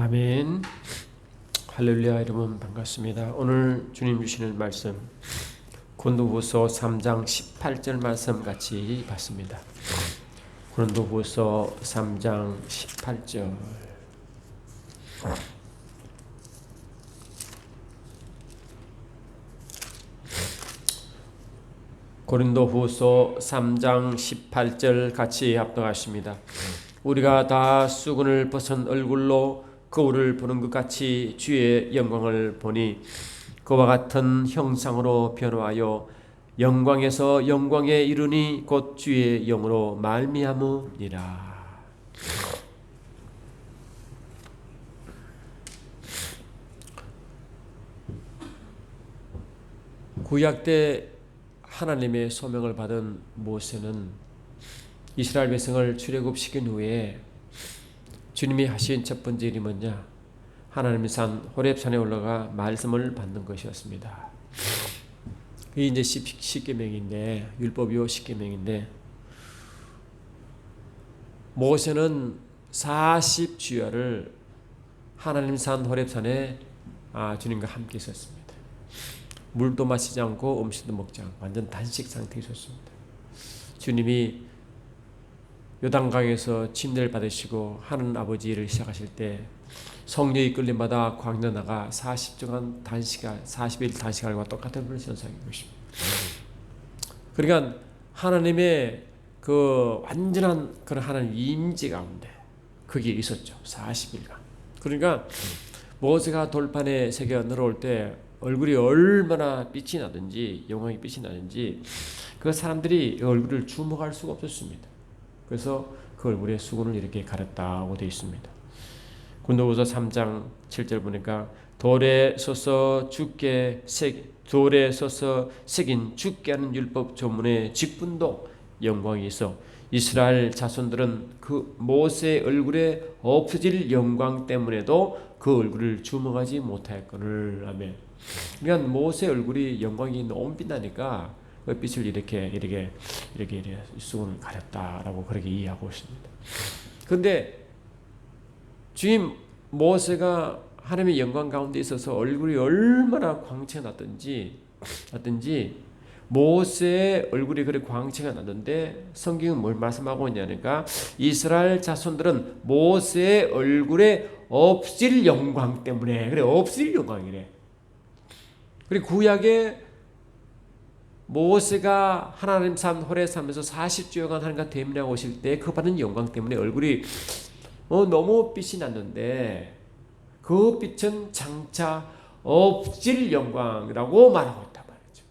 아멘. 할렐루야. 여러분 반갑습니다. 오늘 주님 주시는 말씀 고린도후서 3장 18절 말씀 같이 봤습니다. 고린도후서 3장 18절. 고린도후서 3장 18절 같이 합독하십니다. 우리가 다 수건을 벗은 얼굴로 거울을 보는 것 같이 주의 영광을 보니 그와 같은 형상으로 변화하여 영광에서 영광에 이르니 곧 주의 영으로 말미암으니라. 구약 때 하나님의 소명을 받은 모세는 이스라엘 백성을 출애굽시킨 후에 주님이 하신 첫 번째 일이 뭐냐? 하나님의 산 호렙산에 올라가 말씀을 받는 것이었습니다. 이게 이제 십계명인데, 율법이요 십계명인데, 모세는 40주야를 하나님 산 호렙산에 주님과 함께 있었습니다. 물도 마시지 않고 음식도 먹지 않고 완전 단식 상태에 있었습니다. 주님이 요단강에서 침례를 받으시고 하는 아버지 일을 시작하실 때 성령이 이끌림받아 광야 나가 40주간 단식할 40일 단식할 것과 똑같은 그런 현상인 것입니다. 그러니까 하나님의 그 완전한 그런 하나님 임재 가운데 거기에 있었죠. 40일간. 그러니까 모세가 돌판에 새겨 늘어올 때 얼굴이 얼마나 빛이 나든지 영광이 빛이 나든지 그 사람들이 얼굴을 주목할 수가 없었습니다. 그래서 그 얼굴에 수건을 이렇게 가렸다고 되어 있습니다. 고린도후서 3장 7절 보니까 돌에 서서 새긴 죽게 하는 율법 조문의 직분도 영광이 있어 이스라엘 자손들은 그 모세 얼굴에 없어질 영광 때문에도 그 얼굴을 주목하지 못하였거늘. 아멘. 그러니까 모세 얼굴이 영광이 너무 빛나니까 그 빛을 이렇게 수건을 가렸다라고 그렇게 이해하고 있습니다. 그런데 주님 모세가 하나님의 영광 가운데 있어서 얼굴이 얼마나 광채가 났든지 모세의 얼굴이 그렇게 광채가 났는데 성경은 뭘 말씀하고 있냐니까 이스라엘 자손들은 모세의 얼굴에 없을 영광 때문에 그래 없을 영광이래. 그리고 구약에 모세가 하나님 산 호렙산에서 40주여간 하나님과 대면하고 오실 때 그 받은 영광 때문에 얼굴이 너무 빛이 났는데 그 빛은 장차 없을 영광이라고 말하고 있단 말이죠.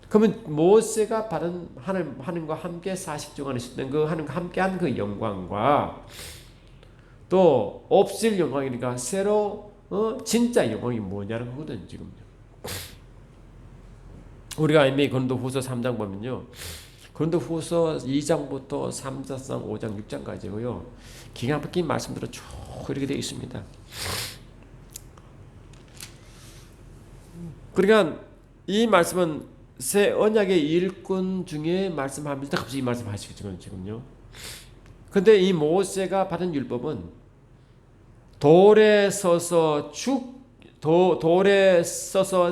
그러면 모세가 받은 하나님과 함께 40주간 있었던 그 하나님과 함께한 그 영광과 또 없을 영광이니까 새로 진짜 영광이 뭐냐는 거거든 지금요. 우리가 이미 고린도후서 3장 보면요. 고린도후서 2장부터 3장, 4장, 5장, 6장까지고요. 기가 막힌 말씀들은 쭉 이렇게 되어 있습니다. 그러니까 이 말씀은 새 언약의 일꾼 중에 말씀하면서 갑자기 이 말씀 하시겠죠, 지금요. 근데 이 모세가 받은 율법은 돌에 서서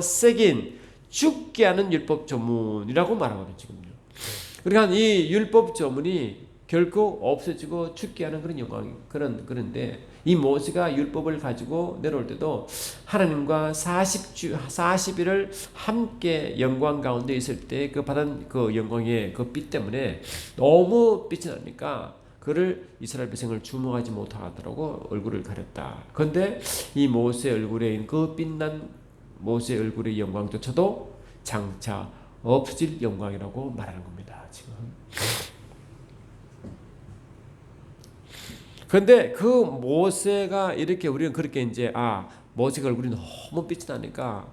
새긴 죽게 하는 율법 조문이라고 말하거든요, 지금요. 그러니까 이 율법 조문이 결코 없어지고 죽게 하는 그런 영광이 그런데 이 모세가 율법을 가지고 내려올 때도 하나님과 40일을 함께 영광 가운데 있을 때 그 받은 그 영광의 그 빛 때문에 너무 빛이 나니까 그를 이스라엘 백성을 주목하지 못하더라고 얼굴을 가렸다. 그런데 이 모세 얼굴에 그 빛난 모세 얼굴의 영광조차도 장차 없어질 영광이라고 말하는 겁니다. 지금. 그런데 그 모세가 이렇게 우리는 그렇게 이제 모세가 얼굴이 너무 빛이 나니까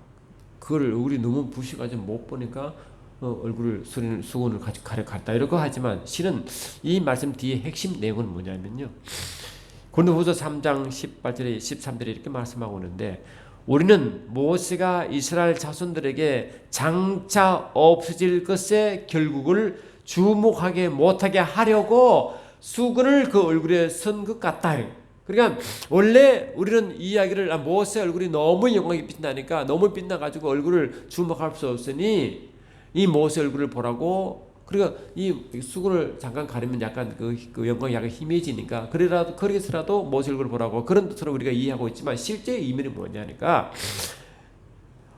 그걸 얼굴이 너무 부셔가지고 못 보니까 얼굴을 수건을 가렸다 이렇게 하지만 실은 이 말씀 뒤에 핵심 내용은 뭐냐면요. 고린도후서 3장 18절에 13절에 이렇게 말씀하고 있는데 우리는 모세가 이스라엘 자손들에게 장차 없어질 것의 결국을 주목하게 못하게 하려고 수건을 그 얼굴에 선 것 같다. 그러니까 원래 우리는 이 이야기를 모세 얼굴이 너무 영광이 빛나니까 너무 빛나가지고 얼굴을 주목할 수 없으니 이 모세 얼굴을 보라고. 그리고 이 수건을 잠깐 가리면 약간 그 영광이 약간 희미해지니까 그래서라도 모세 얼굴을 보라고 그런 뜻으로 우리가 이해하고 있지만 실제 의미는 뭐냐니까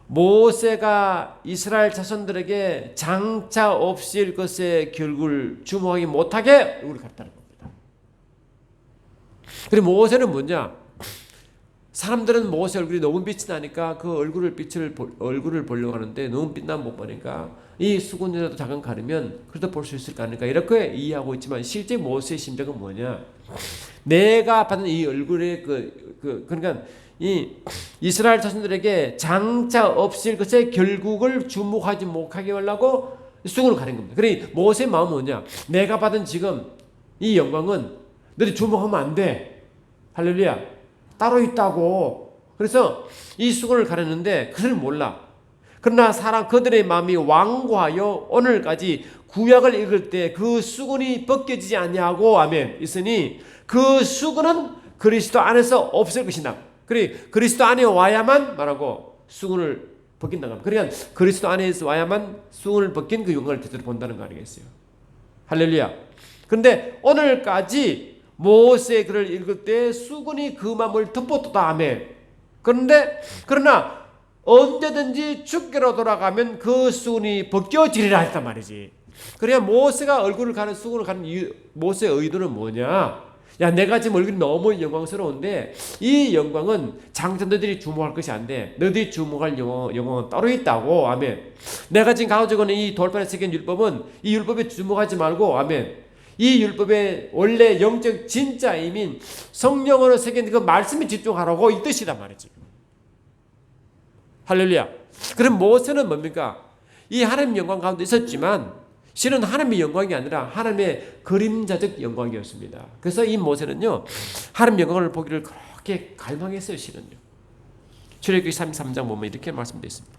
모세가 이스라엘 자손들에게 장차 없을 것의 결국을 주목하기 못하게 얼굴을 갖다는 겁니다. 그리고 모세는 뭐냐? 사람들은 모세 얼굴이 너무 빛이 나니까 그 얼굴을 보려고 하는데 너무 빛나면 못 보니까 이 수건이라도 잠깐 가르면 그래도 볼 수 있을까 하니까 이렇게 이해하고 있지만 실제 모세의 심정은 뭐냐? 내가 받은 이 얼굴의 그러니까 이 이스라엘 자손들에게 장차 없을 것의 결국을 주목하지 못하게 하려고 수건을 가린 겁니다. 그러니 모세의 마음은 뭐냐? 내가 받은 지금 이 영광은 너희 주목하면 안 돼. 할렐루야. 따로 있다고. 그래서 이 수건을 가렸는데 그를 몰라. 그러나 그들의 마음이 완고하여 오늘까지 구약을 읽을 때 그 수건이 벗겨지지 않냐고 아멘 있으니 그 수건은 그리스도 안에서 없을 것이다. 그리스도 안에 와야만 말하고 수건을 벗긴다고 합니다. 그러니까 그리스도 안에서 와야만 수건을 벗긴 그 영광을 제대로 본다는 거 아니겠어요? 할렐루야. 그런데 오늘까지 모세의 글을 읽을 때 수건이 그 마음을 덮었다. 아멘. 그러나 언제든지 죽게로 돌아가면 그 수건이 벗겨지리라 했단 말이지. 그래야 모세가 얼굴을 가는 수건을 가는 모세의 의도는 뭐냐? 야, 내가 지금 얼굴이 너무 영광스러운데 이 영광은 장차 너희들이 주목할 것이 안 돼. 너희들이 주목할 영광은 따로 있다고. 아멘. 내가 지금 가지고 있는 이 돌판에 새긴 율법은 이 율법에 주목하지 말고 아멘. 이 율법의 원래 영적 진짜 의미인 성령으로 새긴 그 말씀에 집중하라고 이 뜻이란 말이지. 할렐루야. 그럼 모세는 뭡니까? 이 하나님의 영광 가운데 있었지만 실은 하나님의 영광이 아니라 하나님의 그림자적 영광이었습니다. 그래서 이 모세는요 하나님의 영광을 보기를 그렇게 갈망했어요. 실은요. 출애굽기 33장 보면 이렇게 말씀되어 있습니다.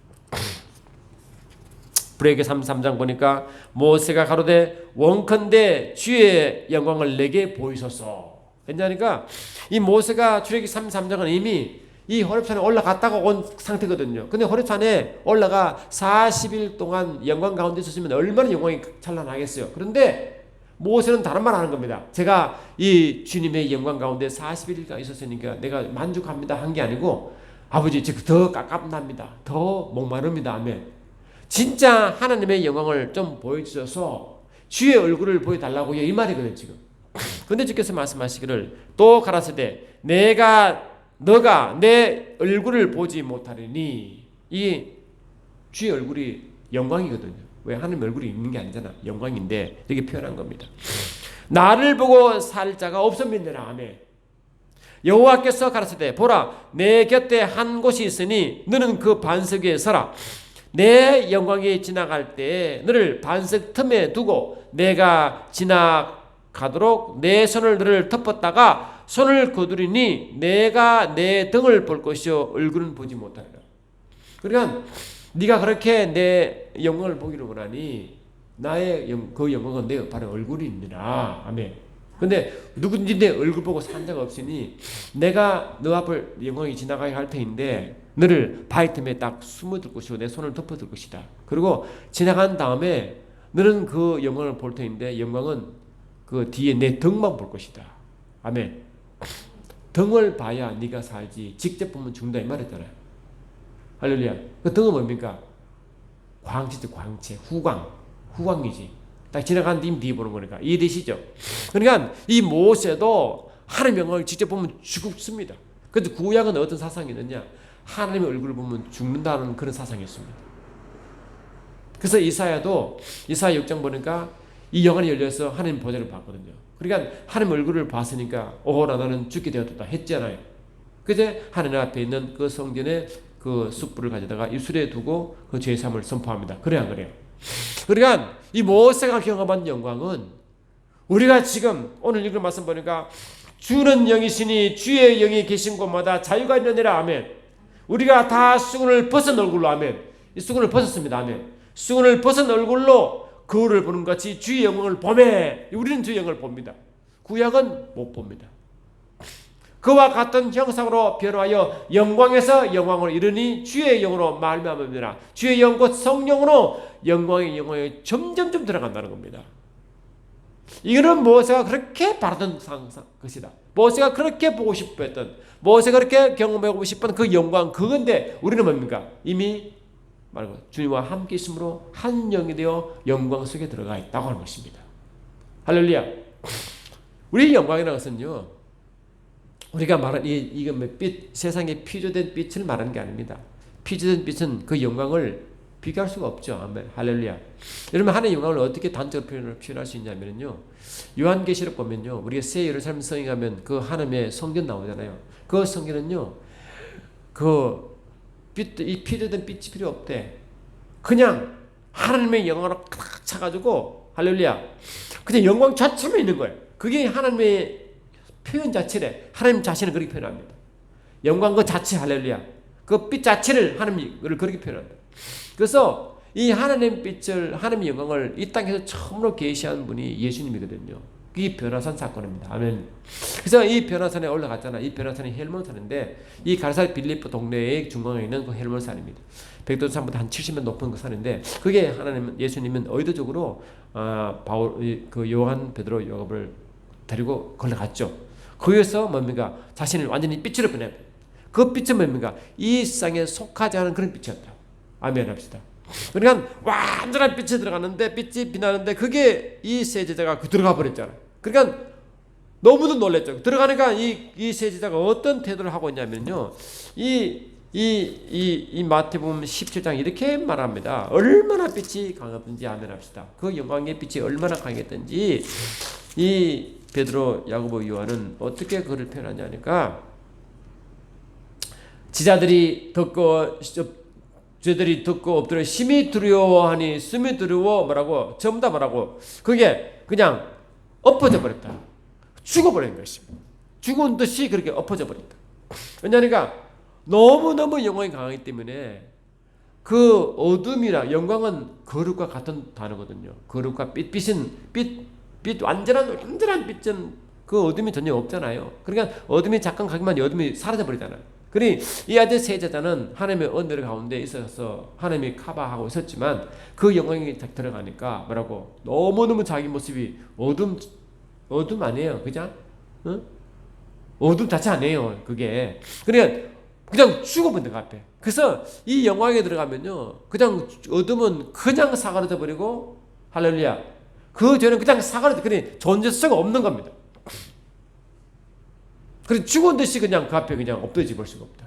출애굽기 33장 보니까 모세가 가로되 원컨대 주의 영광을 내게 보이소서 했냐니까 이 모세가 출애굽기 33장은 이미 이 호렙산에 올라갔다가 온 상태거든요. 근데 호렙산에 올라가 40일 동안 영광 가운데 있었으면 얼마나 영광이 찬란하겠어요. 그런데 모세는 다른 말 하는 겁니다. 제가 이 주님의 영광 가운데 40일간 있었으니까 내가 만족합니다 한 게 아니고 아버지 더 깝깝납니다. 더 목마릅니다. 아멘. 진짜 하나님의 영광을 좀 보여주셔서 주의 얼굴을 보여달라고 이 말이거든요 지금. 근데 주께서 말씀하시기를 또 가라사대 너가 내 얼굴을 보지 못하리니 이 주의 얼굴이 영광이거든요. 왜 하나님 얼굴이 있는 게 아니잖아. 영광인데 이렇게 표현한 겁니다. 나를 보고 살 자가 없음이니라. 아멘. 여호와께서 가라사대 보라 내 곁에 한 곳이 있으니 너는 그 반석 위에 서라. 내 영광이 지나갈 때 너를 반석 틈에 두고 내가 지나가도록 내 손을 너를 덮었다가 손을 거두리니 내가 내 등을 볼 것이요 얼굴은 보지 못하리라. 그러니까 네가 그렇게 내 영광을 보기를 원하니 나의 그 영광은 내 바로 얼굴이 있느라. 아멘. 근데 누구든지 내 얼굴 보고 산 자가 없으니 내가 너 앞을 영광이 지나가게 할 테인데 너를 바위 틈에 딱 숨어들 것이고 내 손을 덮어둘 것이다. 그리고 지나간 다음에 너는 그 영광을 볼 테인데 영광은 그 뒤에 내 등만 볼 것이다. 아멘. 등을 봐야 네가 살지 직접 보면 죽는다 이 말이잖아요. 할렐루야. 그 등은 뭡니까? 광채죠. 광채. 후광이지. 딱 지나간 뒤에 보는 거니까 이해되시죠? 그러니까 이 모세도 하나님의 영광을 직접 보면 죽습니다. 그래서 구약은 어떤 사상이 있느냐? 하나님의 얼굴을 보면 죽는다는 그런 사상이었습니다. 그래서 이사야 6장 보니까 이 영안이 열려서 하나님 보좌를 봤거든요. 그러니까 하나님 얼굴을 봤으니까 오호라 너는 죽게 되었다 했잖아요. 그제 하나님 앞에 있는 그 성전에 그 숯불을 가져다가 입술에 두고 그 죄 사함을 선포합니다. 그래 안 그래요? 그러니까 이 모세가 경험한 영광은 우리가 지금 오늘 읽은 말씀 보니까 주는 영이시니 주의 영이 계신 곳마다 자유가 있느니라. 아멘. 우리가 다 수건을 벗은 얼굴로 아멘. 이 수건을 벗었습니다. 아멘. 수건을 벗은 얼굴로 거울을 보는 것 같이 주의 영광을 보매. 우리는 주의 영광을 봅니다. 구약은 못 봅니다. 그와 같은 형상으로 변화하여 영광에서 영광으로 이르니 주의 영으로 말미암음이라. 주의 영 곧 성령으로 영광의 영광에 점점점 들어간다는 겁니다. 이거는 모세가 그렇게 바라던 것이다. 모세가 그렇게 보고 싶었던, 모세가 그렇게 경험하고 싶은 그 영광, 그건데 우리는 뭡니까? 이미 말고 주님과 함께 있으므로 한 영이 되어 영광 속에 들어가 있다고 하는 것입니다. 할렐루야. 우리의 영광이라는 것은요, 우리가 말한 이거 빛, 세상에 피조된 빛을 말하는 게 아닙니다. 피조된 빛은 그 영광을 비교할 수가 없죠. 아멘. 할렐루야. 여러분, 하나님의 영광을 어떻게 단적으로 표현할 수 있냐면요, 요한계시록 보면요, 우리가 새 예루살렘 성에 가면 그 하나님의 성전 나오잖아요. 그 성전은요, 이 피조된 빛이 필요 없대. 그냥 하나님의 영광으로 탁 차가지고, 할렐루야, 그냥 영광 자체만 있는 거예요. 그게 하나님의 표현 자체래. 하나님 자신을 그렇게 표현합니다. 영광 그 자체, 할렐루야. 그 빛 자체를 하나님을 그렇게 표현합니다. 그래서 이 하나님 빛을, 하나님의 영광을 이 땅에서 처음으로 계시한 분이 예수님이거든요. 이 변화산 사건입니다. 아멘. 그래서 이 변화산에 올라갔잖아. 이 변화산이 헬몬산인데, 이 가르사 빌립보 동네의 중앙에 있는 그 헬몬산입니다. 백두산보다 한 70m 높은 그 산인데, 그게 예수님은 의도적으로 그 요한, 베드로, 야고보를 데리고 걸어갔죠. 거기서 뭡니까? 자신을 완전히 빛으로 변해. 그 빛은 뭡니까? 이 세상에 속하지 않은 그런 빛이었다. 아멘 합시다. 그러니까 완전한 빛이 들어가는데, 빛이 빛나는데, 그게 이 세 제자가 들어가 버렸잖아. 그러니까 너무도 놀랬죠. 들어가니까 이 세 제자가 어떤 태도를 하고 있냐면요, 이 마태복음 17장 이렇게 말합니다. 얼마나 빛이 강했든지 아멘 합시다. 그 영광의 빛이 얼마나 강했든지 이 베드로, 야고보, 요한은 어떻게 그를 표현하냐니까, 저들이 듣고 엎드려 심히 두려워하니, 숨이 두려워 뭐라고 전부 다 뭐라고, 그게 그냥 엎어져 버렸다. 죽어버린 것입니다. 죽은 듯이 그렇게 엎어져 버렸다. 왜냐하니까 너무너무 영광이 강하기 때문에, 그 어둠이라 영광은 거룩과 같은 단어거든요. 거룩과 빛은 완전한 빛은 그 어둠이 전혀 없잖아요. 그러니까 어둠이 잠깐 가기만 어둠이 사라져 버리잖아요. 그러니 이 아들 세 제자는 하나님의 은혜 가운데 있어서 하나님이 커버하고 있었지만, 그 영광이 들어가니까 뭐라고, 너무너무 자기 모습이 어둠 아니에요. 그죠? 응? 어둠 자체 아니에요. 그게 그냥 죽어버린 것 같아. 그래서 이 영광에 들어가면요, 그냥 어둠은 그냥 사라져 버리고, 할렐루야, 그 죄는 그냥 사라져, 그냥 존재성이 없는 겁니다. 그래서 죽은 듯이 그냥 그 앞에 그냥 엎드려 볼 수가 없다.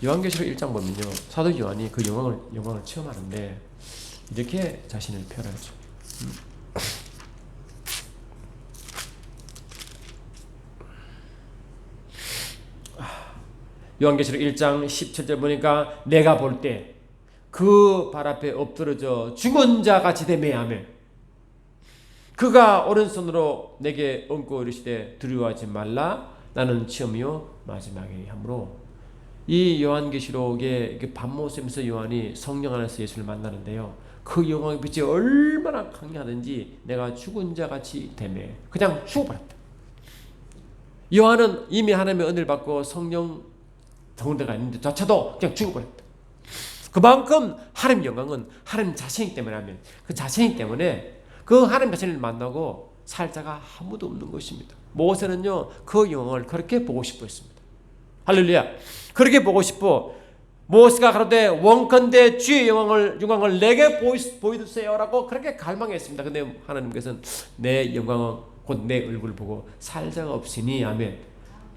요한계시록 1장 보면요, 사도 요한이 그 영광을 체험하는데 이렇게 자신을 표현하죠. 요한계시록 1장 17절 보니까, 내가 볼 때 그 발 앞에 엎드러져 죽은 자 같이 되매하며 그가 오른손으로 내게 얹고 이르시되 두려워하지 말라, 나는 처음이요 마지막이니 하므로, 이 요한계시록의 밤모습에서 요한이 성령 안에서 예수를 만나는데요, 그 영광의 빛이 얼마나 강력하든지 내가 죽은 자 같이 되매, 그냥 죽어버렸다. 요한은 이미 하나님의 은혜를 받고 성령 정대가 있는데 조차도 그냥 죽어버렸다. 그만큼 하나님 영광은 하나님 자신이기 때문에, 하면 그 자신이기 때문에 그 하나님 자신을 만나고 살 자가 아무도 없는 것입니다. 모세는요, 그 영광을 그렇게 보고 싶어 했습니다. 할렐루야. 그렇게 보고 싶어 모세가 가로되 원컨대 주의 영광을 내게 보여주세요라고 그렇게 갈망했습니다. 근데 하나님께서는 내 영광은 곧 내 얼굴을 보고 살 자가 없으니, 아멘,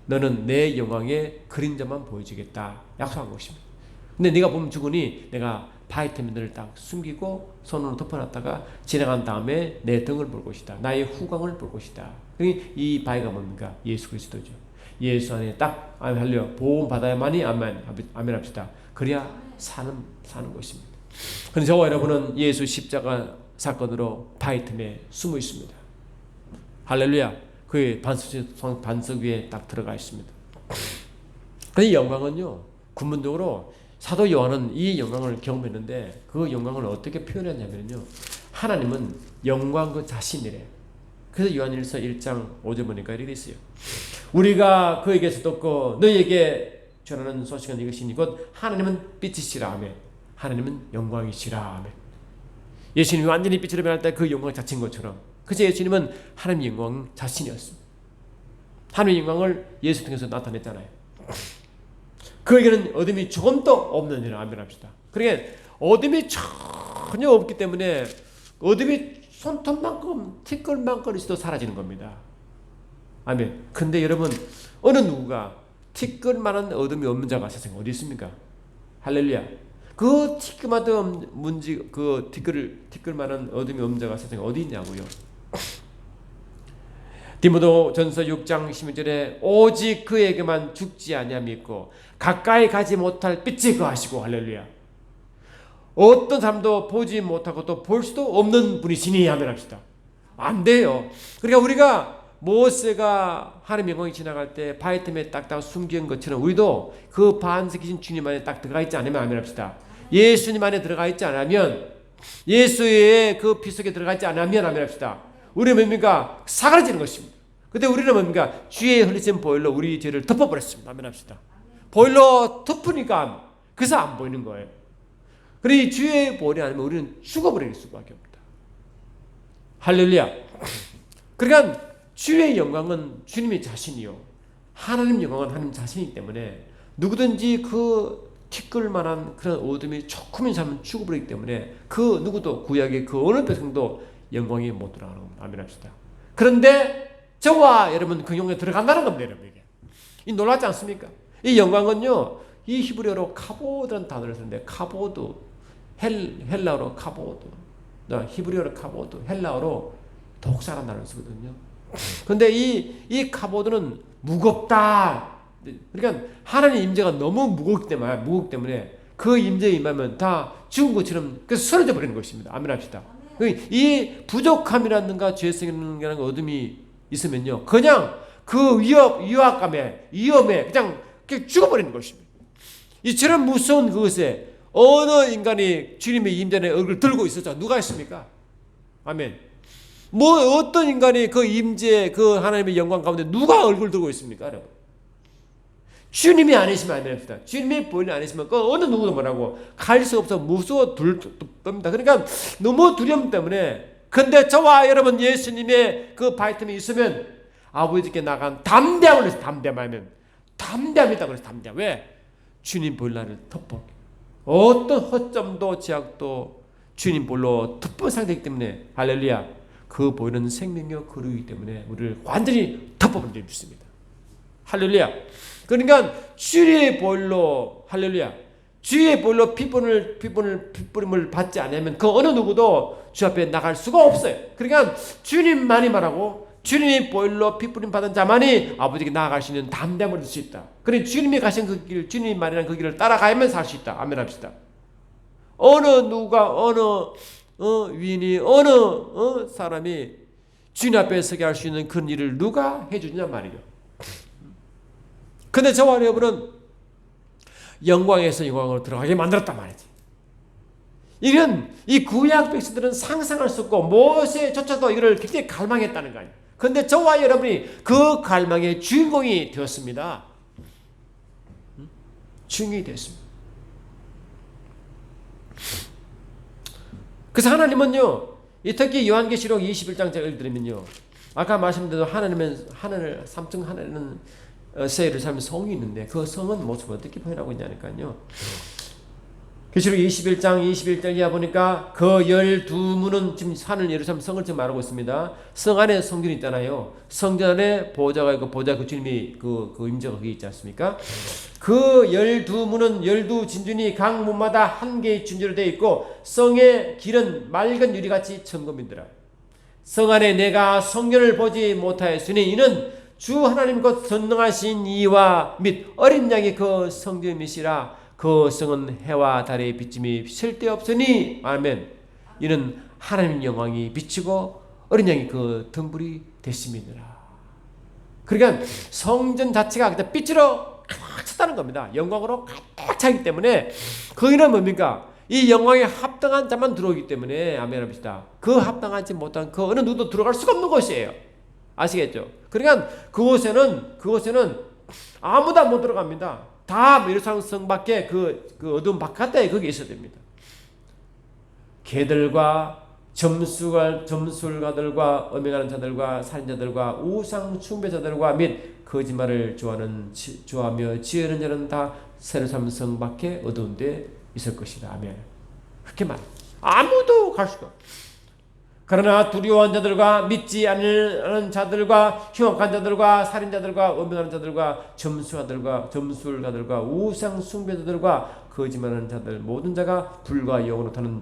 너는 내 영광의 그림자만 보여주겠다 약속한 것입니다. 근데 네가 보면 죽으니 내가 바위 틈에 너를 딱 숨기고 손으로 덮어놨다가 지나간 다음에 내 등을 볼 것이다. 나의 후광을 볼 것이다. 이 바위가 뭡니까? 예수 그리스도죠. 예수 안에 딱 할렐루야 보험 받아야만이 아멘 합시다. 그래야 사는 것입니다. 그런데 저와 여러분은 예수 십자가 사건으로 바위 틈에 숨어 있습니다. 할렐루야. 그의 반석 위에 딱 들어가 있습니다. 그 영광은요, 근본적으로 사도 요한은 이 영광을 경험했는데, 그 영광을 어떻게 표현했냐면요, 하나님은 영광 그 자신이래. 그래서 요한일서 1장 5절 보니까 이렇게 있어요. 우리가 그에게서 듣고 너희에게 전하는 소식은 이것이니 곧 하나님은 빛이시라 하며 하나님은 영광이시라 하며. 예수님이 완전히 빛으로 변할 때 그 영광 자체인 것처럼, 그래서 예수님은 하나님의 영광 자신이었습니다. 하나님의 영광을 예수 통해서 나타냈잖아요. 그에게는 어둠이 조금도 없느니라. 아멘 합시다. 그러니까 어둠이 전혀 없기 때문에 어둠이 손톱만큼 티끌만큼 있어도 사라지는 겁니다. 아멘. 근데 여러분, 어느 누구가 티끌만한 어둠이 없는 자가 세상에 어디 있습니까? 할렐루야. 그 티끌만한 그 티끌만한 어둠이 없는 자가 세상에 어디 있냐고요. 디모데전서 6장 16절에 오직 그에게만 죽지 아니함이 있고 가까이 가지 못할 빛이 거하시고. 할렐루야. 어떤 사람도 보지 못하고 또 볼 수도 없는 분이시니. 아멘 합시다. 안 돼요. 그러니까 우리가 모세가 하나님의 영광이 지나갈 때 바위 틈에 딱딱 숨긴 것처럼 우리도 그 반석이신 주님 안에 딱 들어가 있지 않으면 아멘 합시다. 예수님 안에 들어가 있지 않으면, 예수의 그 피 속에 들어가 있지 않으면 아멘 합시다. 우리는 뭡니까? 사그라지는 것입니다. 근데 우리는 뭡니까? 주의 흘리신 보혈로 우리 죄를 덮어버렸습니다. 아멘 합시다. 보혈로 덮으니까 그래서 안 보이는 거예요. 그러니 주의 보혈이 아니면 우리는 죽어버릴 수밖에 없다. 할렐루야. 그러니까 주의 영광은 주님의 자신이요, 하나님 영광은 하나님 자신이기 때문에 누구든지 그 티끌만한 그런 어둠이 조금인 사람은 죽어버리기 때문에 그 누구도 구약의 그 어느 백성도 영광이 못 들어가는 겁니다. 아멘 합시다. 그런데 저와 여러분 그 영광에 들어간다는 겁니다. 여러분에게. 이 놀랍지 않습니까? 이 영광은요, 이 히브리어로 카보드라는 단어를 쓰는데, 카보드, 헬라어로 카보드, 히브리어로 카보드, 헬라어로 독사라는 단어를 쓰거든요. 그런데 이 카보드는 무겁다. 그러니까 하나님의 임재가 너무 무겁기 때문에 그 임재에 임하면 다 죽은 것처럼 그래서 쓰러져 버리는 것입니다. 아멘 합시다. 이 부족함이라든가 죄성이라는 어둠이 있으면요, 그냥 그 위험에 그냥 죽어버리는 것입니다. 이처럼 무서운 그것에 어느 인간이 주님의 임재의 얼굴을 들고 있었죠? 누가 있습니까? 아멘. 뭐 어떤 인간이 그 임재, 그 하나님의 영광 가운데 누가 얼굴 들고 있습니까, 여러분? 주님이 아니시면 안 됩니다. 주님의 보혈이 아니시면 그 어느 누구도 뭐라고 갈 수 없어 무서워 둘겁니다. 그러니까 너무 두려움 때문에. 근데 저와 여러분 예수님의 그 바이텀이 있으면 아버지께 나간 담대함을 해서 담대함이 있다고 해서 담대함. 왜? 주님 보혈 나를 덮어. 어떤 허점도 제약도 주님 보혈로 덮은 상태이기 때문에. 할렐루야. 그 보혈은 생명이요 거룩이기 때문에 우리를 완전히 덮어버려 주십니다. 할렐루야. 그러니까 주의 보혈로, 할렐루야, 주의 보혈로 피뿌림을 받지 않으면 그 어느 누구도 주 앞에 나갈 수가 없어요. 그러니까 주님만이 말하고 주님의 보혈로 피뿌림 받은 자만이 아버지께 나아갈 수 있는 담대함을 얻을 수 있다. 그러니 주님이 가신 그 길, 주님이 말하는 그 길을 따라가야만 살 수 있다. 아멘 합시다. 어느 누가 어느 위인이 어느 사람이 주님 앞에 서게 할 수 있는 그런 일을 누가 해주냐 말이죠. 근데 저와 여러분은 영광에서 영광으로 들어가게 만들었단 말이지. 이런 이 구약 백성들은 상상할 수 없고 모세조차도 이걸 굉장히 갈망했다는 거 아니에요. 그런데 저와 여러분이 그 갈망의 주인공이 되었습니다. 주인공이 되었습니다. 그래서 하나님은요, 이 특히 요한계시록 21장 제가 읽어드리면요, 아까 말씀드린 하늘 3층 하늘에는 새 예루살렘 성이 있는데 그 성은 모습을 어떻게 표현하고 있냐니까요. 계시록 21장 21절 이하 보니까 그 12문은 지금 하늘 예루살렘 성을 지금 말하고 있습니다. 성 안에 성전이 있잖아요. 성전 안에 보좌가 있고 보좌 그 주님이 그 임재가 거기 있지 않습니까? 그 12문은 12진준이 각 문마다 한 개의 진주로 되어 있고 성의 길은 맑은 유리같이 청금이더라. 성 안에 내가 성전을 보지 못하였으니 이는 주 하나님 곧 전능하신 이와 및 어린 양이 그 성전이시라. 그 성은 해와 달의 비침이 쓸데없으니. 아멘. 이는 하나님 영광이 비치고 어린 양이 그 등불이 되심이니라. 그러니까 성전 자체가 빛으로 가득 찼다는 겁니다. 영광으로 가득 차기 때문에 거기는 뭡니까? 이 영광에 합당한 자만 들어오기 때문에 아멘 합시다. 그 합당하지 못한 그 어느 누구도 들어갈 수가 없는 곳이에요. 아시겠죠? 그러니까 그곳에는 아무도 못 들어갑니다. 다 예루살렘 성 밖에 그 어두운 바깥에 거기 있어야 됩니다. 개들과 점술가들과 음행하는 자들과 살인자들과 우상 숭배자들과 및 거짓말을 좋아하며 지으는 자는 다 예루살렘 성 밖에 어두운 데 있을 것이다. 아멘. 그렇게 말. 아무도 갈 수가. 그러나 두려워한 자들과 믿지 않는 자들과 흉악한 자들과 살인자들과 음행하는 자들과 점술가들과 우상 숭배자들과 거짓말하는 자들 모든 자가 불과 영으로 타는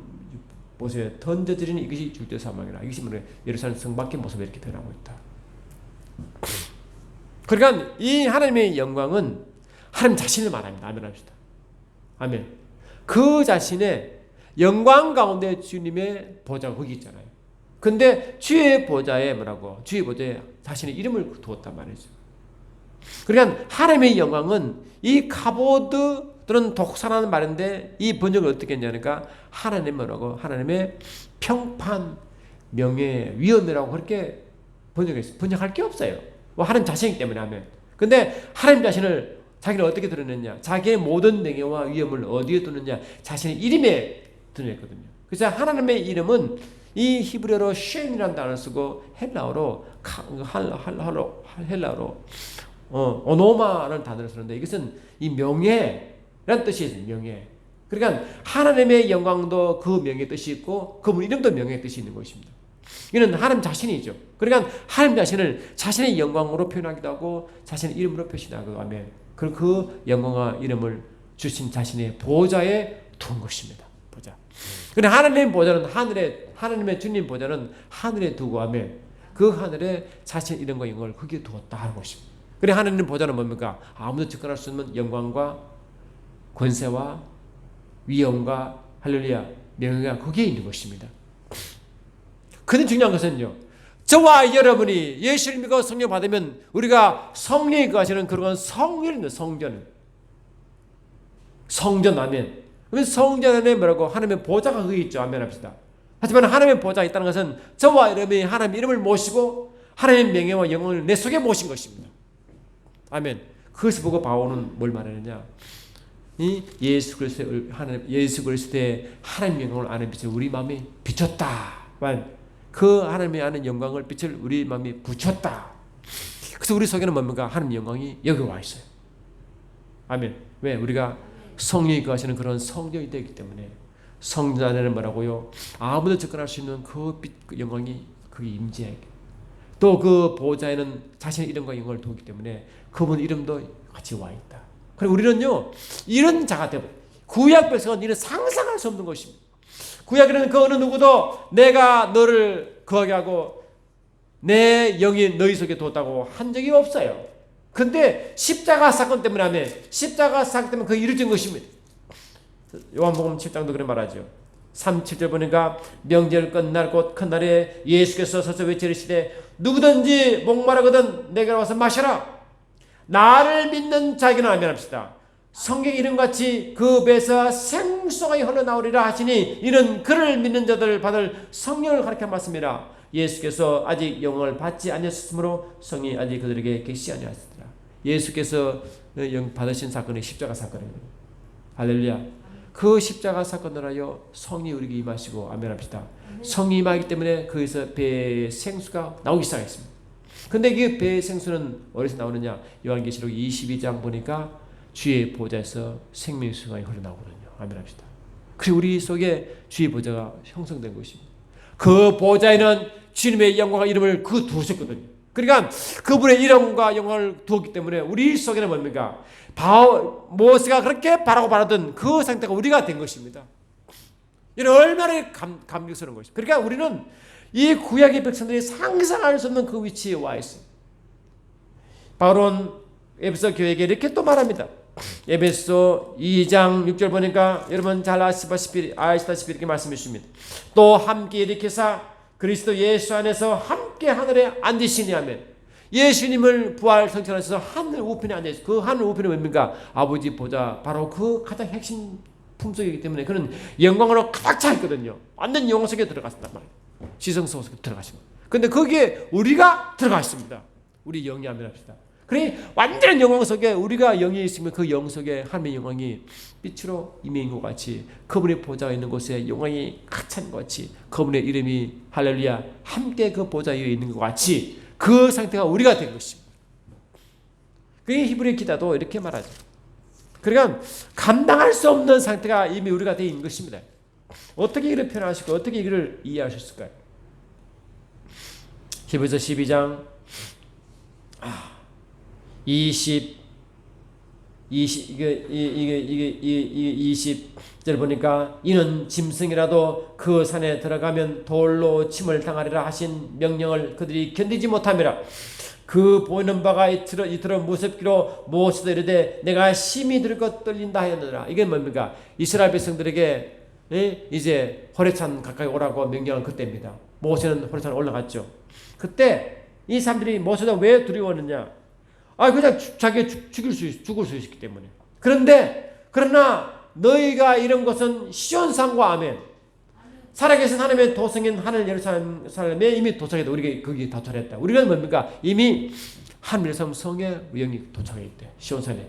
못에 던져지리니 이것이 죽되 사망이라. 이것이 뭐냐? 예루살렘 성 밖의 모습에 이렇게 드러나고 있다. 그러니까 이 하나님의 영광은 하나님 자신을 말합니다. 아멘 합시다. 아멘. 그 자신의 영광 가운데 주님의 보좌가 거기 있잖아요. 근데 주의 보좌에 뭐라고? 주의 보좌에 자신의 이름을 두었단 말이죠. 그러니까 하나님의 영광은 이 카보드 또는 독사라는 말인데 이 번역을 어떻게 했냐니까 하나님 뭐라고? 하나님의 평판, 명예, 위엄이라고 그렇게 번역했어요. 번역할 게 없어요. 하나님 자신이기 때문에 하면. 근데 하나님 자신을 자기는 어떻게 드러냈냐? 자기의 모든 명예와 위엄을 어디에 두느냐? 자신의 이름에 드러냈거든요. 그래서 하나님의 이름은 이 히브리어로 쉔이라는 단어를 쓰고 헬라어로 오노마라는 단어를 쓰는데 이것은 이 명예라는 뜻이 있어요. 명예. 그러니까 하나님의 영광도 그 명예의 뜻이 있고 그분 이름도 명예의 뜻이 있는 것입니다. 이는 하나님 자신이죠. 그러니까 하나님 자신을 자신의 영광으로 표현하기도 하고 자신의 이름으로 표시하기도 하며 그 영광과 이름을 주신 자신의 보좌에 둔 것입니다. 보좌. 그런데 하나님의 보좌는 하나님의 주님 보좌는 하늘에 두고 하며 그 하늘에 자신의 이름과 영광을 거기에 두었다 하는 것입니다. 그래 하나님 보좌는 뭡니까? 아무도 접근할 수 없는 영광과 권세와 위엄과 할렐루야 명예가 거기에 있는 것입니다. 근데 중요한 것은요. 저와 여러분이 예수를 믿고 성령 받으면 우리가 성령이 거하시는 그런 성전입니다. 성전 아멘. 그러면 성전 안에 뭐라고? 하나님의 보좌가 거기 있죠. 아멘 합시다. 하지만 하나님의 보좌가 있다는 것은 저와 여러분이 하나님의 이름을 모시고 하나님의 명예와 영광을 내 속에 모신 것입니다. 아멘. 그것을 보고 바울은 뭘 말하느냐? 이 예수 그리스도의 하나님의 영광을 아는 빛을 우리 마음에 비췄다. 그 하나님의 아는 영광을 빛을 우리 마음에 붙였다. 그래서 우리 속에는 뭡니까? 하나님의 영광이 여기 와 있어요. 아멘. 왜? 우리가 성령이 거하시는 그런 성전이 되기 때문에 성전 안에는 뭐라고요? 아무도 접근할 수 있는 그 빛, 그 영광이 거기 임재해. 또 그 보좌에는 자신의 이름과 영광을 두기 때문에 그분 이름도 같이 와 있다. 그리고 우리는요 이런 자가 되고 구약 백성은 이런 상상할 수 없는 것입니다. 구약에는 그 어느 누구도 내가 너를 거하게 하고 내 영이 너희 속에 뒀다고 한 적이 없어요. 근데 십자가 사건 때문에 하면 십자가 사건 때문에 그게 이루어진 것입니다. 요한복음 7장도 그런 말하죠. 37절 보니까 명절 끝날 곧 큰 날에 예수께서 서서 외치시되 누구든지 목마르거든 내게 와서 마셔라. 나를 믿는 자에게는 아멘 합시다. 성경 이름같이 그 배에서 생수가 흘러나오리라 하시니 이는 그를 믿는 자들 받을 성령을 가리켜 말씀이라. 예수께서 아직 영을 받지 아니하셨으므로 성이 아직 그들에게 계시지 아니하셨더라. 예수께서 영 받으신 사건이 십자가 사건입니다. 할렐루야. 그 십자가 사건을 하여 성이 우리에게 임하시고 아멘 합시다. 성이 임하기 때문에 거기서 배의 생수가 나오기 시작했습니다. 근데 그 배의 생수는 어디서 나오느냐? 요한계시록 22장 보니까 주의 보좌에서 생명의 수가 흘러나오거든요. 아멘 합시다. 그리고 우리 속에 주의 보좌가 형성된 것입니다. 그 보좌에는 주님의 영광과 이름을 두셨거든요. 그러니까 그분의 이름과 영광을 두었기 때문에 우리 속에는 뭡니까? 모세가 그렇게 바라고 바라던 그 상태가 우리가 된 것입니다. 이는 얼마나 감격스러운 것입니다. 그러니까 우리는 이 구약의 백성들이 상상할 수 없는 그 위치에 와 있습니다. 바울은 에베소 교회에게 이렇게 또 말합니다. 에베소 2장 6절 보니까 여러분 잘 아시다시피 이렇게 말씀해 주십니다. 또 함께 일으키사 그리스도 예수 안에서 함께 하늘에 앉으시니 하면 예수님을 부활 성천하셔서 하늘 우편에 앉아있어요. 그 하늘 우편이 뭡니까? 아버지 보좌, 바로 그 가장 핵심 품속이기 때문에 그는 영광으로 가득 차 있거든요. 완전 영광 속에 들어갔단 말이에요. 지성 속에 들어가시면. 근데 거기에 우리가 들어가 있습니다. 우리 영이 아멘합시다. 그러니 완전한 영광 속에 우리가 영이 있으면 그 영 속에 하나님의 영광이 빛으로 임해인 것 같이, 그분의 보좌가 있는 곳에 영광이 가득 찬 것 같이, 그분의 이름이 할렐루야 함께 그 보좌 위에 있는 것 같이, 그 상태가 우리가 된 것입니다. 그게 히브리 기다도 이렇게 말하죠. 그러니까 감당할 수 없는 상태가 이미 우리가 되어 있는 것입니다. 어떻게 이를 표현하시고 어떻게 이를 이해하셨을까요? 히브리서 12장 20절 보니까 이는 짐승이라도 그 산에 들어가면 돌로 침을 당하리라 하신 명령을 그들이 견디지 못함이라. 그 보이는 바가 이토록 무섭기로 모세도 이르되 내가 심히 들고 떨린다 하였느니라. 이게 뭡니까? 이스라엘 백성들에게 이제 호레산 가까이 오라고 명령한 그때입니다. 모세는 호레산 올라갔죠. 그때 이 사람들이 모세가 왜 두려워하느냐? 그냥 자기가 죽을 수 있기 때문에. 그러나 너희가 이런 것은 시온산과 아멘. 살아계신 하나님의 도성인 하늘 예루살렘에 이미 도착했다. 우리가 거기 도착했다. 우리가 뭡니까? 이미 하늘 예루살렘 성에 영이 도착했대. 시온산에.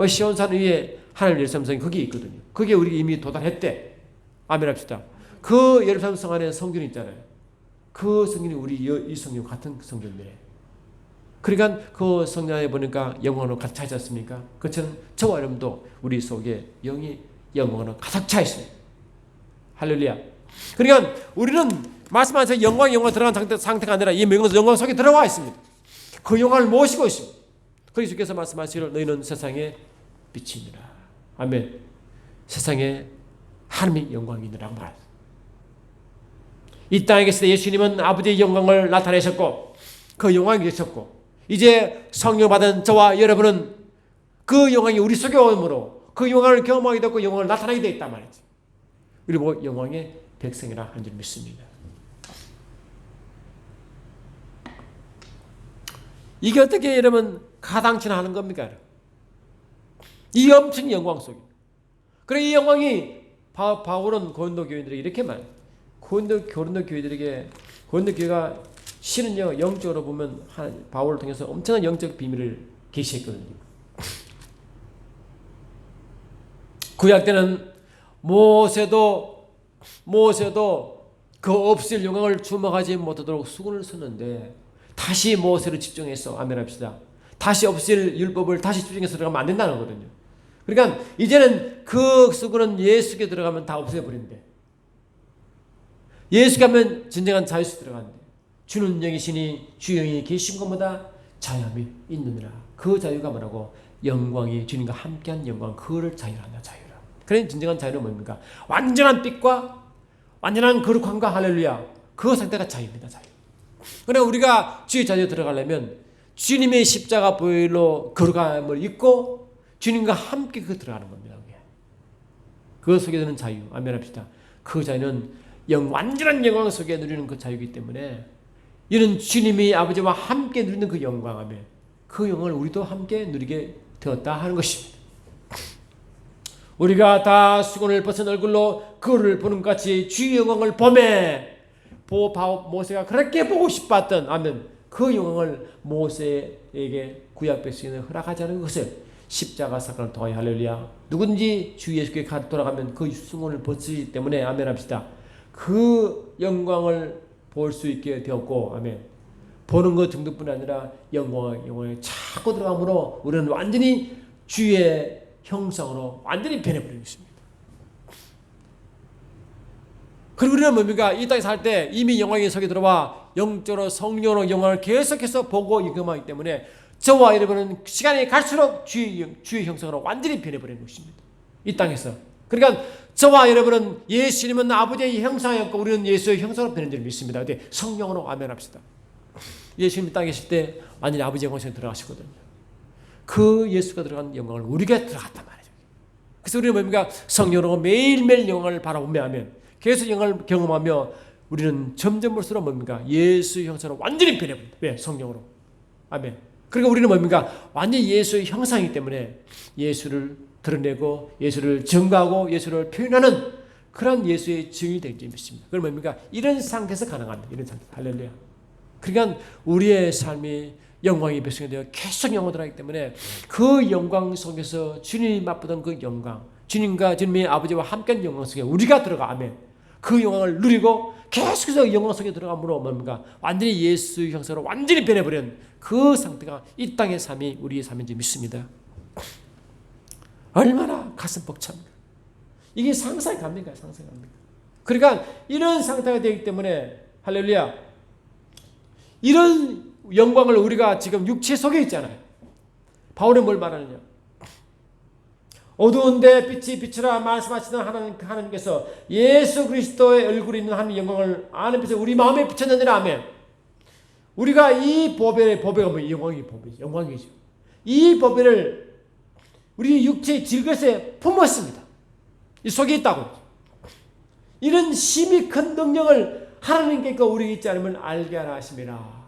시온산 위에 하늘 예루살렘 성이 거기 있거든요. 거기에 우리가 이미 도달했대. 아멘 합시다. 그 예루살렘 성 안에 성전이 있잖아요. 그 성전이 우리 이 성전 같은 성전이래. 그러니까 그 성전에 보니까 영광으로 가득 차 있지 않습니까? 그처럼 저와 여러분도 우리 속에 영이 영광으로 가득 차 있어요. 할렐루야. 그러니까 우리는 말씀하신 영광 들어간 상태가 아니라 이 영광 속에 들어와 있습니다. 그 영광을 모시고 있습니다. 그래서 주께서 말씀하시기를 너희는 세상의 빛이니라. 아멘. 세상에 하나님의 영광이니라고 말합니다. 이 땅에 계실 때 예수님은 아버지의 영광을 나타내셨고 그 영광이 계셨고, 이제 성령 받은 저와 여러분은 그 영광이 우리 속에 오므로 그 영광을 경험하게 되고 영광을 나타나게 되어 있단 말이죠. 그리고 영광의 백성이라 한 줄 믿습니다. 이게 어떻게 여러분 가당치나 하는 겁니까? 이 엄청 영광 속에. 그래 이 영광이 바울은 고린도 교인들에게 이렇게 말해요. 고린도 교회들에게, 고린도 교회가 실은요 영적으로 보면 바울을 통해서 엄청난 영적 비밀을 계시했거든요. 구약 때는 모세도 그 없을 영광을 주목하지 못하도록 수군을 썼는데 다시 모세를 집중해서 아멘합시다. 다시 없을 율법을 다시 집중해서 들어가면 안 된다는 거거든요. 그러니까 이제는 그 수군은 예수께 들어가면 다 없애버린대. 예수께 하면 진정한 자유수 들어간대. 주는 영이시니 주 영이 계신 것보다 자유함이 있느니라. 그 자유가 뭐라고? 영광이 주님과 함께한 영광, 그를 자유란다. 자유라. 그래 진정한 자유는 뭡니까? 완전한 빛과 완전한 거룩함과 할렐루야. 그 상태가 자유입니다. 자유. 그러나 우리가 주의 자유에 들어가려면 주님의 십자가 보혈로 거룩함을 입고 주님과 함께 그 들어가는 겁니다. 그 속에 드는 자유. 아멘합시다. 그 자유는 완전한 영광 속에 누리는 그 자유이기 때문에 이는 주님이 아버지와 함께 누리는 그 영광, 아멘. 그 영광을 우리도 함께 누리게 되었다 하는 것입니다. 우리가 다 수건을 벗은 얼굴로 그를 보는 것 같이 주의 영광을 보매 모세가 그렇게 보고 싶었던, 아멘, 그 영광을 모세에게 구약 백성에게 허락하지 않은 것을 십자가 사건을 통하여 할렐루야. 누군지 주 예수께 돌아가면 그 수건을 벗기 때문에 아멘 합시다. 그 영광을 볼 수 있게 되었고, 아멘. 보는 것 정도뿐 아니라 영광에 자꾸 들어가므로 우리는 완전히 주의 형상으로 완전히 변해버리고 있습니다. 그리고 우리는 뭡니까? 이 땅에 살 때 이미 영광의 속에 들어와 영적으로 성령으로 영광을 계속해서 보고 경험하기 때문에 저와 여러분은 시간이 갈수록 주의 형상으로 완전히 변해버리는 것입니다. 이 땅에서. 그러니까 저와 여러분은 예수님은 아버지의 형상이었고 우리는 예수의 형상으로 변한 줄 믿습니다. 근데 성령으로 아멘합시다. 예수님이 땅에 계실 때 완전히 아버지의 영광에 들어가시거든요. 그 예수가 들어간 영광을 우리가 들어갔단 말이죠. 그래서 우리는 뭡니까? 성령으로 매일매일 영광을 바라보며 하면 계속 영광을 경험하며 우리는 점점 볼수록 뭡니까? 예수의 형상으로 완전히 변해버립니다. 왜? 성령으로. 아멘. 그러니까 우리는 뭡니까? 완전히 예수의 형상이기 때문에 예수를 드러내고 예수를 증거하고 예수를 표현하는 그런 예수의 증인이 되는 줄 믿습니다. 그럼 뭡니까? 이런 상태에서 가능합니다. 이런 상태. 할렐루야. 그러니까 우리의 삶이 영광의 백성이 되어 계속 영원하기 때문에 그 영광 속에서 주님이 맛보던 그 영광, 주님과 주님의 아버지와 함께한 영광 속에 우리가 들어가, 아멘. 그 영광을 누리고 계속해서 영광 속에 들어가므로 뭡니까? 완전히 예수 형상으로 완전히 변해버린 그 상태가 이 땅의 삶이 우리의 삶인지 믿습니다. 얼마나 가슴 벅찹니까? 이게 상상이 갑니까? 상상이 갑니까? 그러니까 이런 상태가 되기 때문에 할렐루야, 이런 영광을 우리가 지금 육체 속에 있잖아요. 바울은 뭘 말하느냐? 어두운데 빛이 비추라 말씀하시는 하나님께서 예수 그리스도의 얼굴이 있는 하나님의 영광을 아는 빛을 우리 마음에 비쳤느니라. 아멘. 우리가 이 보배가 뭐 영광이죠. 이 보배를 우리 육체의 질것에 품었습니다. 이 속에 있다고. 이런 심히 큰 능력을 하나님께서 우리 있지 않으면 알게 하라 하심이라.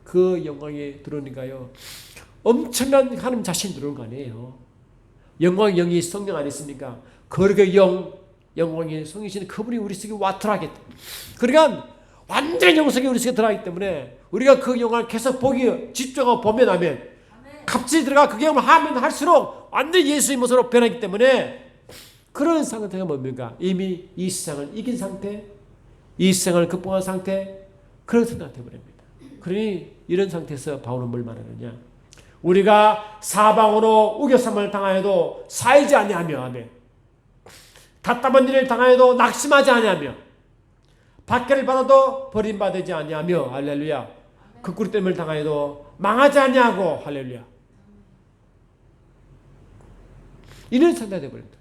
그 영광이 들어오니까요, 엄청난 하나님 자신이 들어오는 거 아니에요. 영광의 영이 성령 안에 있습니까? 거룩의 영, 영광의 성이신 그분이 우리 속에 와트라겠다. 그러니까 완전 영성이 우리 속에 들어가기 때문에 우리가 그 영광을 계속 보기 집중하고 보면 하면 갑자기 들어가 그 영광을 하면 할수록 완전 예수의 모습으로 변하기 때문에 그런 상태가 뭡니까? 이미 이 세상을 이긴 상태, 이 세상을 극복한 상태, 그런 상태가 되어버립니다. 그러니 이런 상태에서 바울은 뭘 말하느냐? 우리가 사방으로 우겨쌈을 당하여도 사이지 아니하며, 아멘. 답답한 일을 당하여도 낙심하지 아니하며, 박해를 받아도 버림받지 아니하며, 할렐루야. 극구리됨을 당하여도 망하지 아니하고, 할렐루야. 이런 상태가 되어버립니다.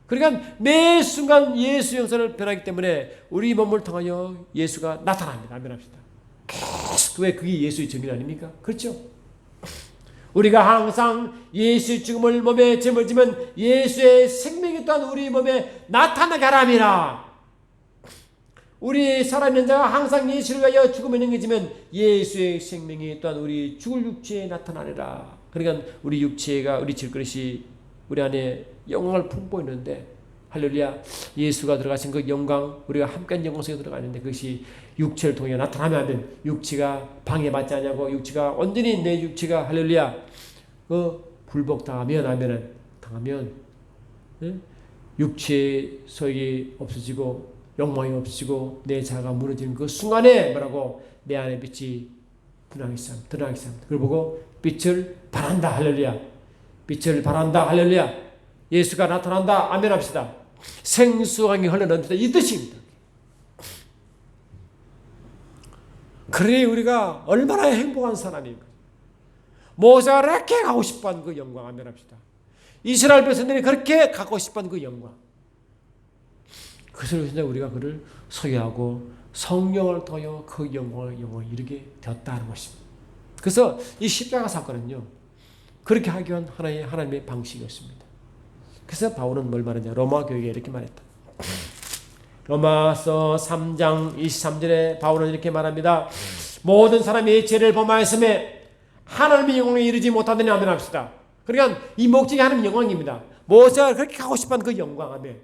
그러니까 매 순간 예수 형상을 변하기 때문에 우리 몸을 통하여 예수가 나타납니다. 아멘 합시다. 왜 그게 예수의 증인 아닙니까? 그렇죠? 우리가 항상 예수의 죽음을 몸에 짊어지면 예수의 생명이 또한 우리 몸에 나타나게 하람이라. 우리 살아있는 자가 항상 예수를 위하여 죽음에 넘겨지면 예수의 생명이 또한 우리 죽을 육체에 나타나리라. 그러니까 우리 육체가, 우리 질그릇이 우리 안에 영광을 품고 있는데, 할렐루야, 예수가 들어가신 그 영광, 우리가 함께한 영광 속에 들어가는데 그것이 육체를 통해 나타나면 육체가 방해받지 않냐고, 육체가 온전히 내 육체가 할렐루야 불복당하면 육체의 소욕이 없어지고 영광이 없어지고 내 자아가 무너지는 그 순간에 뭐라고? 내 안에 빛이 드러나기 시작합니다. 그걸 보고 빛을 발한다. 할렐루야. 빛을 발한다. 할렐루야. 예수가 나타난다. 아멘 합시다. 생수강이 흘러넘친다. 이 뜻입니다. 그러니 우리가 얼마나 행복한 사람입니까? 모세가 그렇게 가고 싶어한 그 영광, 아멘 합시다. 이스라엘 백성들이 그렇게 갖고 싶어한 그 영광, 그것을 우리가 그를 소유하고 성령을 통하여 그 영광을 이루게 되었다는 것입니다. 그래서 이 십자가 사건은요, 그렇게 하기 위한 하나님의 방식이었습니다. 그래서 바울은 뭘 말하냐? 로마 교회에 이렇게 말했다. 로마서 3장 23절에 바울은 이렇게 말합니다. 모든 사람이 죄를 범하였음에 하나님의 영광에 이르지 못하더니 아멘 합시다. 그러니까 이 목적이 하나님의 영광입니다. 모세가 그렇게 가고 싶어하는 그 영광, 아멘.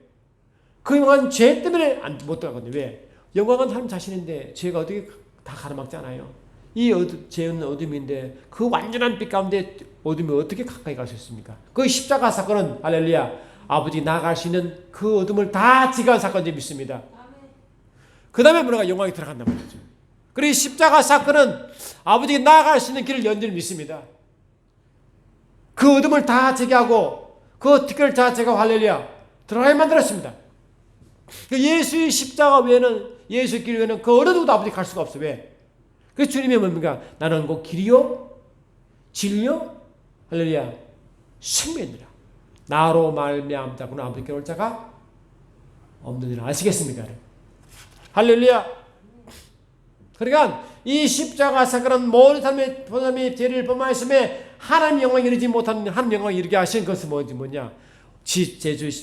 그 영광은 죄 때문에 못 들어가거든요. 왜? 영광은 하나님 자신인데 죄가 어떻게 다 가로막지 않아요? 이 죄는 어둠인데 그 완전한 빛 가운데 어둠이 어떻게 가까이 갈 수 있습니까? 그 십자가 사건은 할렐루야, 아버지 나아갈 수 있는 그 어둠을 다 제거한 사건인지 믿습니다. 그 다음에 뭐가 영광이 들어간단 말이죠. 그리고 십자가 사건은 아버지가 나아갈 수 있는 길을 연 줄 믿습니다. 그 어둠을 다 제거하고 그 특권을 다 제거하고 할렐루야 들어가게 만들었습니다. 예수의 십자가 외에는, 예수의 길 외에는 그 어느 누구도 아버지 갈 수가 없어. 왜? 그 주님이 뭡니까? 나는 곧 길이요 진리요 할렐루야 생명이니라. 나로 말미암아 자고는 아버지께 올 자가 없느니라. 아시겠습니까? 할렐루야. 그러니까 이 십자가 사건은 모든 사람이 죄를 범하였음에 하나님 영광에 이르지 못하는 하나님 영광에 이르게 하신 것은 뭐냐?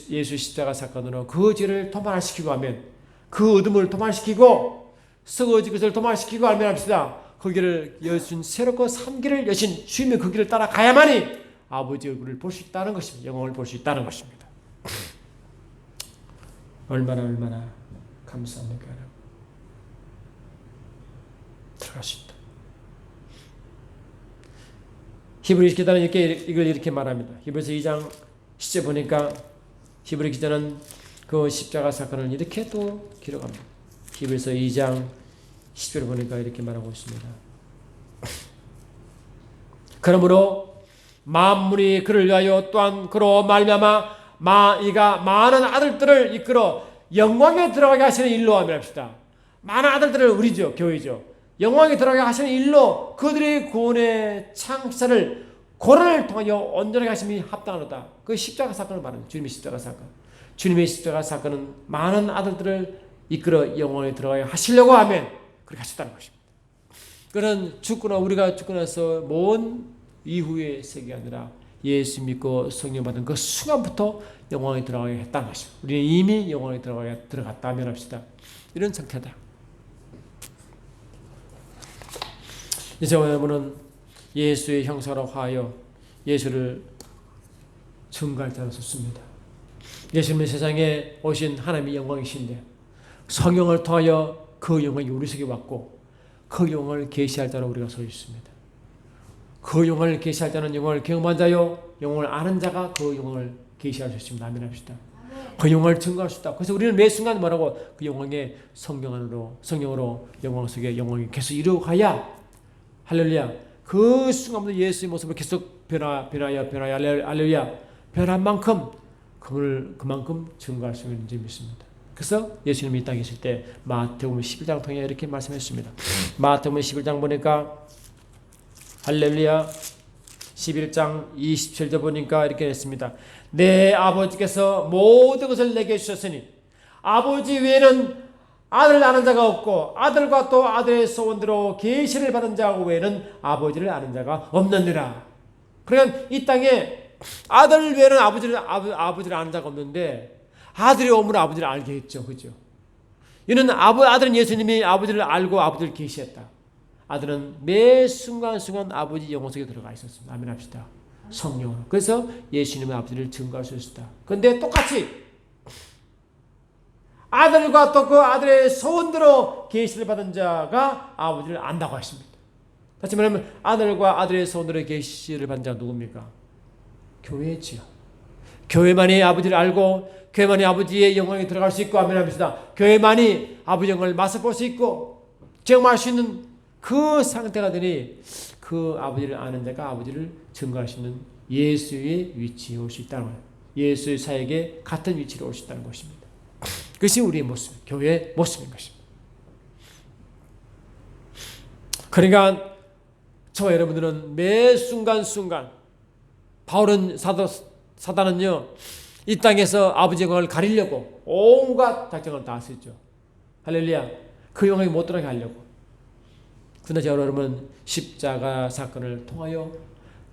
예수 십자가 사건으로 그 죄를 도말시키고 하면, 그 어둠을 도말시키고 썩어진 것을 도말시키고 하면 합시다. 그 길을 여신 새롭고 산 길을 여신 주님의 그 길을 따라가야만이 아버지 얼굴을 볼 수 있다는 것입니다. 영광을 볼 수 있다는 것입니다. 얼마나 감사합니까? 들어갈 수 있다. 히브리 기자는 이걸 이렇게 말합니다. 히브리서 2장 10절 보니까 히브리 기자는 그 십자가 사건을 이렇게 또 기록합니다. 히브리서 2장 10절 보니까 이렇게 말하고 있습니다. 그러므로 만물이 그를 위하여 또한 그로 말미암아 이가 많은 아들들을 이끌어 영광에 들어가게 하시는 일로 합시다. 많은 아들들을 우리죠, 교회죠. 영광에 들어가게 하시는 일로 그들의 구원의 창사를 고난을 통하여 온전하게 하심이 합당하다. 그 십자가 사건을 말합니다. 주님의 십자가 사건. 주님의 십자가 사건은 많은 아들들을 이끌어 영광에 들어가게 하시려고 하면 그렇게 하셨다는 것입니다. 그는 우리가 죽고 나서 먼 이후의 세계가 아니라 예수 믿고 성령 받은 그 순간부터 영광에 들어가게 했다는 것입니다. 우리는 이미 영광에 들어갔다면 합시다. 이런 상태다. 이제 여러분은 예수의 형상으로 하여 예수를 증거할 자로 섰습니다. 예수님은 세상에 오신 하나님의 영광이신데 성령을 통하여 그 영광이 우리 속에 왔고 그 영광을 계시할 자로 우리가 서 있습니다. 그 영광을 계시할 자는 영광을 경험한 자요 영광을 아는 자가 그 영광을 계시할 수 있습니다. 아멘 합시다. 그 영광을 증거할 수 있다. 그래서 우리는 매 순간 뭐라고 그 영광의 성령으로 영광 속에 영광이 계속 이루어가야 할렐루야 그 순간부터 예수의 모습을 계속 변하여 할렐루야 변한 만큼 그만큼 증거할 수 있는 줄 믿습니다. 그래서 예수님이 이 땅에 계실 때 마태복음 11장 통해 이렇게 말씀했습니다. 마태복음 11장 보니까 할렐루야 11장 27절 보니까 이렇게 했습니다. 내 아버지께서 모든 것을 내게 주셨으니 아버지 외에는 아들을 아는 자가 없고 아들과 또 아들의 소원대로 계시를 받은 자 외에는 아버지를 아는 자가 없느니라. 그러니까 이 땅에 아들 외에는 아버지를 아는 자가 없는데 아들이 오므로 아버지를 알게 했죠. 그죠? 이는 아들은 예수님이 아버지를 알고 아버지를 계시했다. 아들은 매 순간순간 아버지 영혼 속에 들어가 있었습니다. 아멘 합시다. 성령으로. 그래서 예수님의 아버지를 증거할 수 있었다. 그런데 똑같이 아들과 또 그 아들의 소원대로 계시를 받은 자가 아버지를 안다고 했습니다. 다시 말하면 아들과 아들의 소원대로 계시를 받은 자가 누굽니까? 교회지요. 교회만이 아버지를 알고 교회만이 아버지의 영광에 들어갈 수 있고 아멘 합시다. 교회만이 아버지 영광을 맛을 수 있고 경험할 수 있는 그 상태가 되니 그 아버지를 아는 자가 아버지를 증거할 수 있는 예수의 위치에 올 수 있다는 거예요. 예수의 사역에 같은 위치로 올 수 있다는 것입니다. 그것이 우리의 모습, 교회의 모습인 것입니다. 그러니까 저와 여러분들은 매 순간순간 사단은요 이 땅에서 아버지의 영광을 가리려고 온갖 작정을 다 했죠. 할렐루야. 그 영광이 못 들어가게 하려고. 그러나 저와 여러분은 십자가 사건을 통하여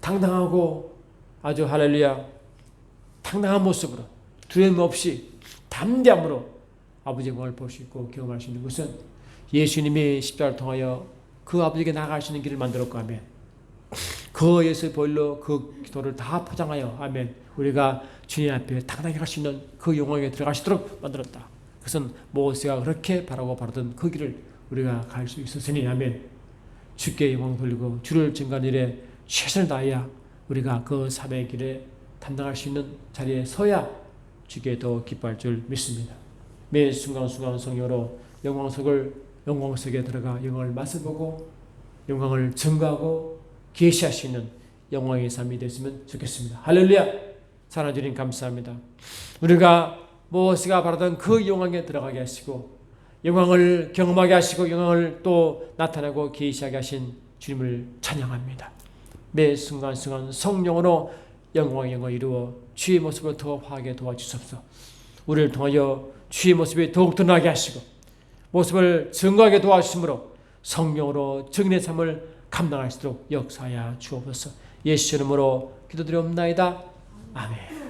당당하고 아주 할렐루야 당당한 모습으로 두려움 없이 담대함으로 아버지의 영광을 볼 수 있고 경험할 수 있는 것은 예수님이 십자가를 통하여 그 아버지에게 나아갈 수 있는 길을 만들었고 아멘. 그 예수의 보혈로 그 기도를 다 포장하여 아멘. 우리가 주님 앞에 당당히 갈 수 있는 그 영광에 들어갈 수 있도록 만들었다. 그것은 모세가 그렇게 바라고 바라던 그 길을 우리가 갈 수 있었으니 아멘. 주께 영광 돌리고 주를 증거하는 일에 최선을 다해야 우리가 그 삶의 길에 담당할 수 있는 자리에 서야 주께 더 기뻐할 줄 믿습니다. 매 순간순간 성령으로 영광 속에 들어가 영광을 맛을 보고 영광을 증거하고 계시할 수 있는 영광의 삶이 됐으면 좋겠습니다. 할렐루야. 사랑해 주님 감사합니다. 우리가 모세가 바라던 그 영광에 들어가게 하시고 영광을 경험하게 하시고 영광을 또 나타내고 계시하게 하신 주님을 찬양합니다. 매 순간순간 성령으로 영광을 이루어 주의 모습을 더 화하게 도와주옵소서. 우리를 통하여 주의 모습이 더욱 드러나게 하시고 모습을 증거하게 도와주심으로 성령으로 증인의 삶을 감당할 수 있도록 역사하여 주옵소서. 예수 이름으로 기도드리옵나이다. 아멘.